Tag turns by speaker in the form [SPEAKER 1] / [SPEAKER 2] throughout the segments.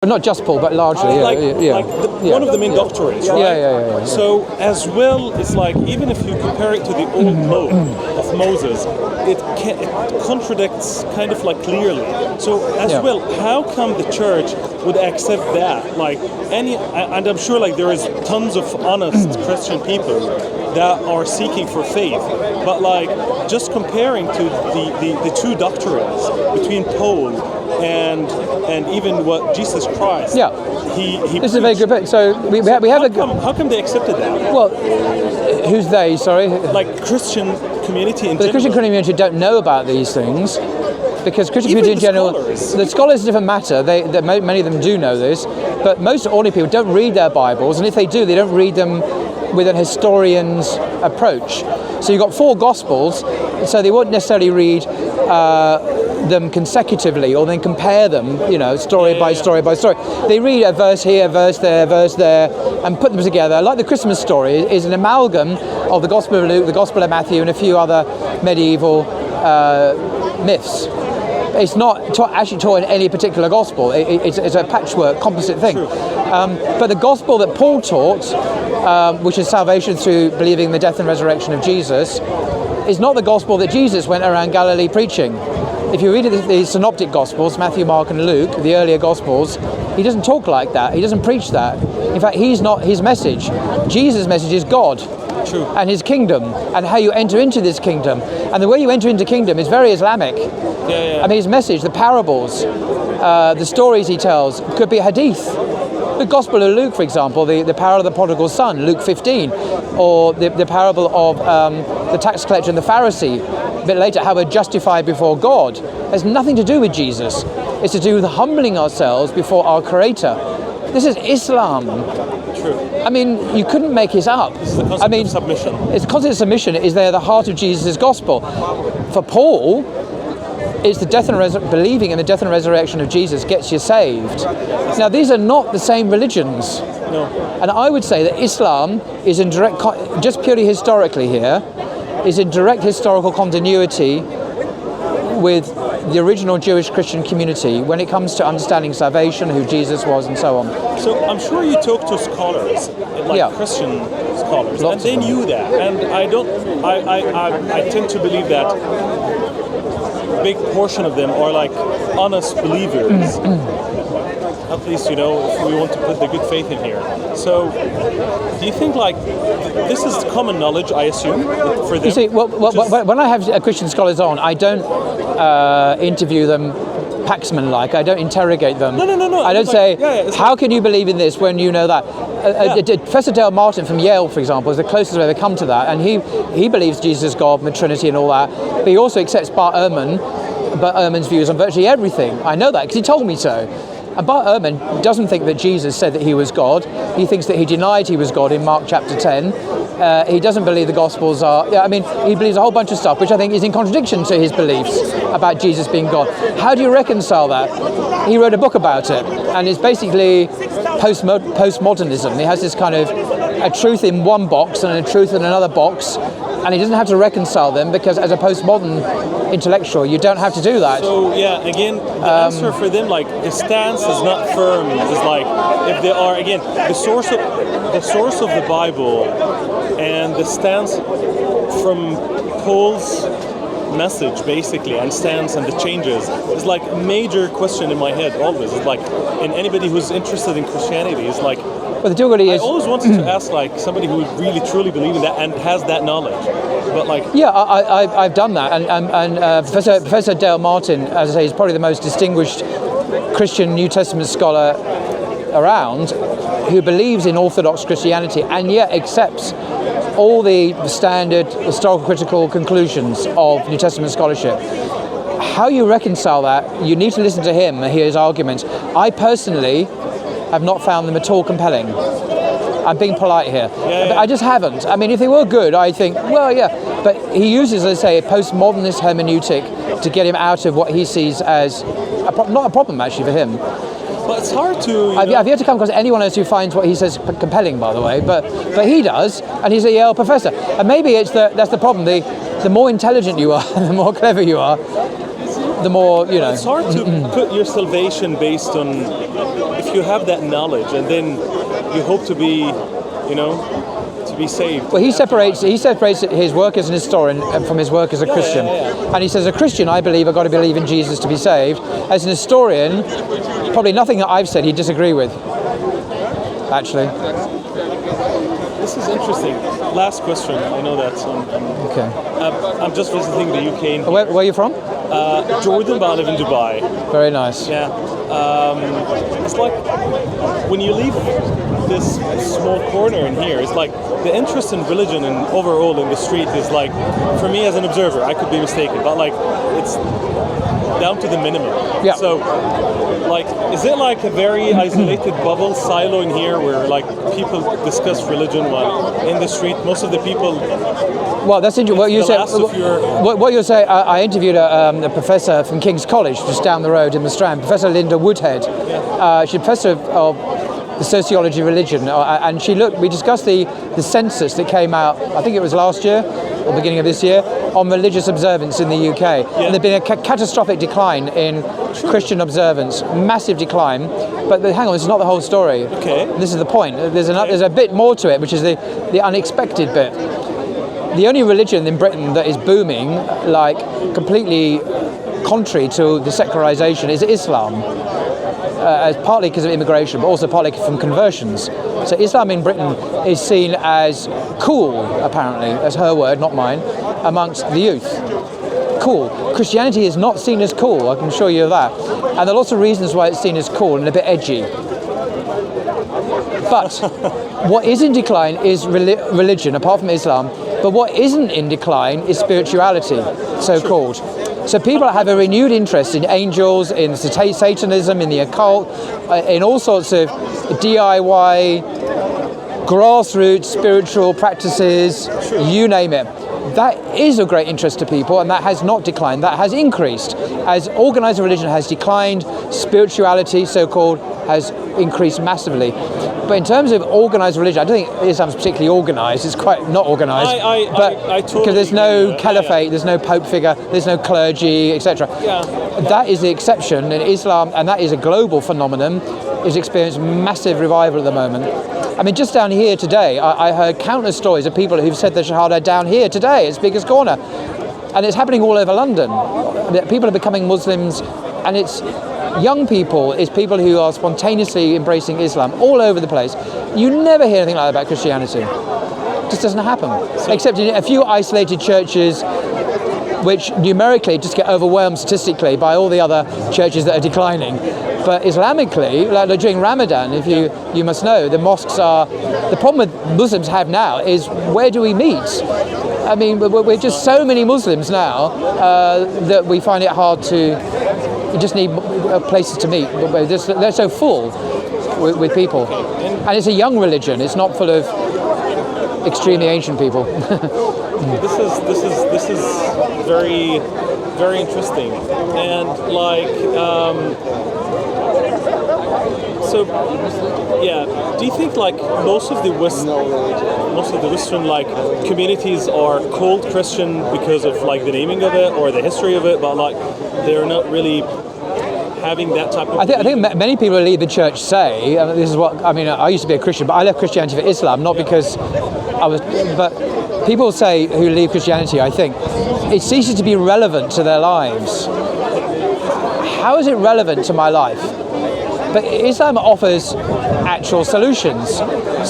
[SPEAKER 1] not just Paul, but largely.
[SPEAKER 2] One of the main doctrines, right?
[SPEAKER 1] Yeah.
[SPEAKER 2] So as well, it's like even if you compare it to the old law of Moses, it contradicts kind of like clearly. So as well, how come the church would accept that? Like and I'm sure like there is tons of honest Christian people that are seeking for faith, but like just comparing to the two doctrines between Paul and even what Jesus Christ. He
[SPEAKER 1] this is a very good point. So we have
[SPEAKER 2] how come they accepted that?
[SPEAKER 1] Well, who's they? Sorry,
[SPEAKER 2] like Christian community in general.
[SPEAKER 1] The Christian community don't know about these things because Christian community in general. The scholars is a different matter. Many of them do know this, but most ordinary people don't read their Bibles, and if they do, they don't read them with an historian's approach. So you've got 4 Gospels, so they won't necessarily read them consecutively or then compare them, story by story by story. They read a verse here, a verse there, and put them together. Like the Christmas story is an amalgam of the Gospel of Luke, the Gospel of Matthew, and a few other medieval myths. It's not actually taught in any particular gospel. It's a patchwork, composite thing. But the gospel that Paul taught, which is salvation through believing the death and resurrection of Jesus, is not the gospel that Jesus went around Galilee preaching. If you read the synoptic gospels, Matthew, Mark, and Luke, the earlier gospels, he doesn't talk like that. He doesn't preach that. In fact, he's not his message. Jesus' message is God.
[SPEAKER 2] True.
[SPEAKER 1] And his kingdom, and how you enter into this kingdom. And the way you enter into kingdom is very Islamic. I mean, his message, the parables, the stories he tells, could be a hadith. The Gospel of Luke, for example, the parable of the prodigal son, Luke 15, or the parable of the tax collector and the Pharisee, a bit later, how we're justified before God, has nothing to do with Jesus. It's to do with humbling ourselves before our Creator. This is Islam.
[SPEAKER 2] True.
[SPEAKER 1] I mean, you couldn't make this up.
[SPEAKER 2] This is the concept of submission.
[SPEAKER 1] It's the concept of submission is there the heart of Jesus' gospel. For Paul, it's the death and believing in the death and resurrection of Jesus gets you saved. Now, these are not the same religions.
[SPEAKER 2] No.
[SPEAKER 1] And I would say that Islam is in direct, just purely historically here, is in direct historical continuity with the original Jewish Christian community when it comes to understanding salvation, who Jesus was, and so on.
[SPEAKER 2] So I'm sure you talk to scholars, like Christian scholars, and they knew that. And I tend to believe that a big portion of them are like honest believers. At least, if we want to put the good faith in here. So, do you think like this is common knowledge, I assume, for them?
[SPEAKER 1] You see, when I have Christian scholars on, I don't interview them Paxman-like. I don't interrogate them.
[SPEAKER 2] No.
[SPEAKER 1] I don't say, how can you believe in this when you know that? Professor Dale Martin from Yale, for example, is the closest I've ever come to that, and he believes Jesus is God and the Trinity and all that, but he also accepts Bart Ehrman's views on virtually everything. I know that because he told me so. And Bart Ehrman doesn't think that Jesus said that he was God. He thinks that he denied he was God in Mark chapter 10. He doesn't believe the Gospels are... he believes a whole bunch of stuff, which I think is in contradiction to his beliefs about Jesus being God. How do you reconcile that? He wrote a book about it, and it's basically postmodernism. He has this kind of a truth in one box and a truth in another box, and he doesn't have to reconcile them because as a postmodern intellectual, you don't have to do that.
[SPEAKER 2] So again, the answer for them, like the stance is not firm. It's like if they are again the source of the Bible and the stance from Paul's message basically and stance and the changes is like a major question in my head always. It's like, and anybody who's interested in Christianity is like.
[SPEAKER 1] Well, the difficulty is,
[SPEAKER 2] I always wanted to ask like somebody who would really truly believe in that and has that knowledge, but like
[SPEAKER 1] I've done that, and Professor Dale Martin, as I say, is probably the most distinguished Christian New Testament scholar around, who believes in Orthodox Christianity and yet accepts all the standard historical critical conclusions of New Testament scholarship. How you reconcile that, you need to listen to him and hear his arguments. I personally have not found them at all compelling. I'm being polite here. But I just haven't. I mean, if they were good, I think, but he uses, as I say, a postmodernist hermeneutic to get him out of what he sees as not a problem actually for him.
[SPEAKER 2] But it's hard to...
[SPEAKER 1] I've yet to come across anyone else who finds what he says compelling, by the way, but he does, and he's a Yale professor. And maybe that's the problem. The more intelligent you are, the more clever you are, the more, you know.
[SPEAKER 2] It's hard to put your salvation based on if you have that knowledge and then you hope to be, you know, to be saved.
[SPEAKER 1] Well, he separates his work as an historian from his work as a Christian. And he says, a Christian, I believe, I've got to believe in Jesus to be saved. As an historian, probably nothing that I've said he'd disagree with, actually.
[SPEAKER 2] This is interesting. Last question. I know that.
[SPEAKER 1] Okay.
[SPEAKER 2] I'm just visiting the UK.
[SPEAKER 1] Where are you from?
[SPEAKER 2] Jordan, but I live in Dubai.
[SPEAKER 1] Very nice.
[SPEAKER 2] Yeah. It's like when you leave this small corner in here, it's like the interest in religion and overall in the street is like, for me as an observer, I could be mistaken, but like it's down to the minimum.
[SPEAKER 1] Yeah.
[SPEAKER 2] So, like, is it like a very isolated bubble silo in here where like people discuss religion while in the street most of the people?
[SPEAKER 1] Well, that's interesting. What you said. What you say. I interviewed a professor from King's College, just down the road in the Strand, Professor Linda Woodhead. She's professor of the sociology of religion, and we discussed the census that came out, I think it was last year or beginning of this year, on religious observance in the UK. And there's been a catastrophic decline in Christian observance, massive decline. But hang on, this is not the whole story.
[SPEAKER 2] Okay.
[SPEAKER 1] This is the point. There's a bit more to it, which is the unexpected bit. The only religion in Britain that is booming, like completely contrary to the secularization, is Islam. Partly because of immigration, but also partly from conversions. So Islam in Britain is seen as cool, apparently, as her word, not mine, amongst the youth. Cool. Christianity is not seen as cool, I can assure you of that. And there are lots of reasons why it's seen as cool and a bit edgy. But what is in decline is religion, apart from Islam. But what isn't in decline is spirituality, so-called. So people have a renewed interest in angels, in Satanism, in the occult, in all sorts of DIY, grassroots spiritual practices, you name it. That is of great interest to people, and that has not declined, that has increased. As organised religion has declined, spirituality, so-called, has increased massively. But in terms of organised religion, I don't think Islam's particularly organised. It's quite not organised.
[SPEAKER 2] I totally
[SPEAKER 1] because there's no
[SPEAKER 2] agree.
[SPEAKER 1] caliphate, there's no pope figure, there's no clergy, etc. That is the exception, and Islam, and that is a global phenomenon, is experiencing massive revival at the moment. I mean, just down here today, I heard countless stories of people who've said the Shahada down here today, it's Speaker's Corner. And it's happening all over London. People are becoming Muslims, and it's young people, it's people who are spontaneously embracing Islam all over the place. You never hear anything like that about Christianity. It just doesn't happen. Except in a few isolated churches, which numerically just get overwhelmed statistically by all the other churches that are declining. But Islamically, like during Ramadan, if you must know, the mosques are, the problem with Muslims have now is, where do we meet? I mean, we're just so many Muslims now that we find it hard to, you just need places to meet. They're so full with people. And it's a young religion, it's not full of extremely ancient people.
[SPEAKER 2] This is very, very interesting. And like, so yeah, do you think like most of the Western like communities are called Christian because of like the naming of it or the history of it, but like they're not really having that type of...
[SPEAKER 1] I think many people who leave the church say, this is what, I mean, I used to be a Christian, but I left Christianity for Islam, not because I was, but people say who leave Christianity, I think, it ceases to be relevant to their lives. How is it relevant to my life? But Islam offers actual solutions.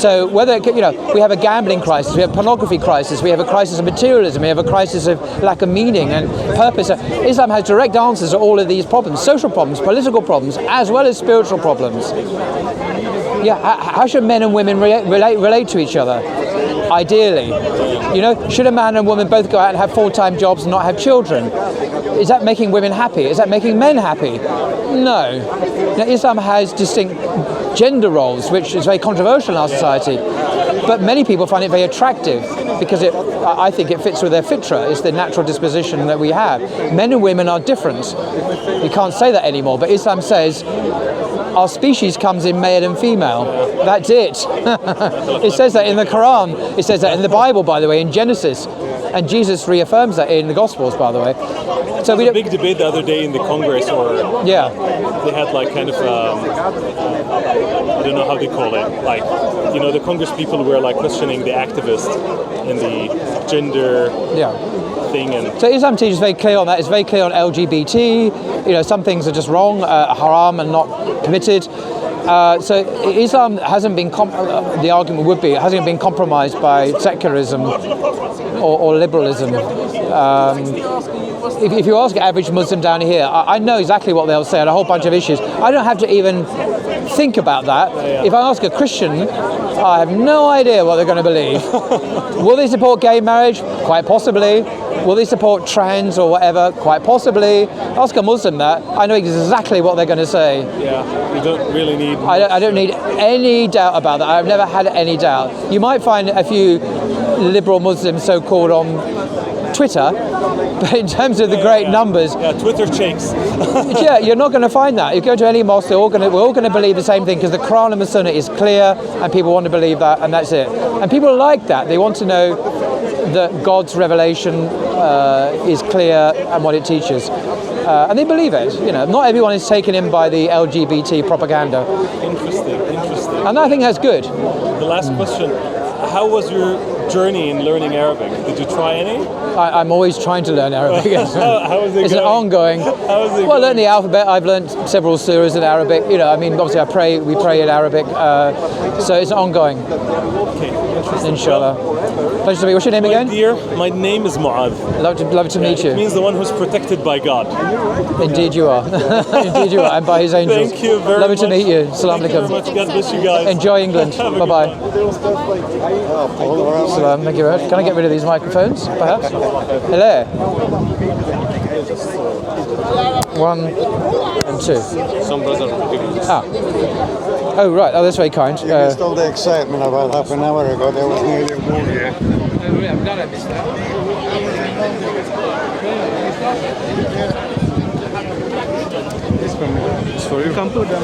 [SPEAKER 1] So whether, we have a gambling crisis, we have a pornography crisis, we have a crisis of materialism, we have a crisis of lack of meaning and purpose. Islam has direct answers to all of these problems, social problems, political problems, as well as spiritual problems. Yeah, how should men and women relate to each other? Ideally. Should a man and woman both go out and have full-time jobs and not have children? Is that making women happy? Is that making men happy? No. Now, Islam has distinct gender roles, which is very controversial in our society. But many people find it very attractive because I think it fits with their fitra. It's the natural disposition that we have. Men and women are different. You can't say that anymore, but Islam says our species comes in male and female. That's it. It says that in the Quran. It says that in the Bible, by the way, in Genesis. And Jesus reaffirms that in the Gospels, by the way. So
[SPEAKER 2] There was a big debate the other day in the Congress, or
[SPEAKER 1] yeah.
[SPEAKER 2] they had like kind of I don't know how they call it, like, you know, the Congress people were like questioning the activists and the gender thing. And
[SPEAKER 1] so Islam teaches very clear on that. It's very clear on LGBT. You know, some things are just wrong, haram, and not permitted. So Islam hasn't been, the argument would be, it hasn't been compromised by secularism or liberalism. If you ask an average Muslim down here, I know exactly what they'll say on a whole bunch of issues. I don't have to even think about that. If I ask a Christian, I have no idea what they're going to believe. Will they support gay marriage? Quite possibly. Will they support trans or whatever? Quite possibly. Ask a Muslim that. I know exactly what they're going to say.
[SPEAKER 2] Yeah, you don't really need...
[SPEAKER 1] I don't need any doubt about that. I've never had any doubt. You might find a few liberal Muslims, so-called, on Twitter, but in terms of the great numbers...
[SPEAKER 2] Yeah, Twitter shakes.
[SPEAKER 1] Yeah, you're not going to find that. If you go to any mosque, we're all going to believe the same thing, because the Quran and the Sunnah is clear, and people want to believe that, and that's it. And people like that. They want to know that God's revelation is clear and what it teaches. And they believe it. You know, not everyone is taken in by the LGBT propaganda.
[SPEAKER 2] Interesting.
[SPEAKER 1] And I think that's good.
[SPEAKER 2] The last question, how was your journey in learning Arabic? Did you try any?
[SPEAKER 1] I'm always trying to learn Arabic.
[SPEAKER 2] How is it
[SPEAKER 1] It's
[SPEAKER 2] going?
[SPEAKER 1] an ongoing.
[SPEAKER 2] How is it
[SPEAKER 1] Well, I
[SPEAKER 2] going?
[SPEAKER 1] learned the alphabet. I've learned several surahs in Arabic. You know, I mean, obviously we pray in Arabic. So it's ongoing.
[SPEAKER 2] Okay, interesting.
[SPEAKER 1] Inshallah. Pleasure to meet you. What's your name
[SPEAKER 2] My
[SPEAKER 1] again?
[SPEAKER 2] dear, my name is Mu'adh.
[SPEAKER 1] Love to meet
[SPEAKER 2] It
[SPEAKER 1] you.
[SPEAKER 2] means the one who's protected by God.
[SPEAKER 1] Indeed you are. Indeed you are. And by his angels.
[SPEAKER 2] Thank you very much.
[SPEAKER 1] Lovely to meet you. Assalamu
[SPEAKER 2] Thank you very
[SPEAKER 1] alaikum.
[SPEAKER 2] much. God bless you guys.
[SPEAKER 1] Enjoy England.
[SPEAKER 2] Have a good
[SPEAKER 1] Bye-bye.
[SPEAKER 2] one.
[SPEAKER 1] Salam. Thank you very much. Can I get rid of these microphones, perhaps? Hello. 1 and 2.
[SPEAKER 3] Some brother.
[SPEAKER 1] Oh, right. Oh, that's very kind.
[SPEAKER 4] You missed all the excitement about half an hour ago. There was nearly a war here.
[SPEAKER 3] It's for you. Come to them.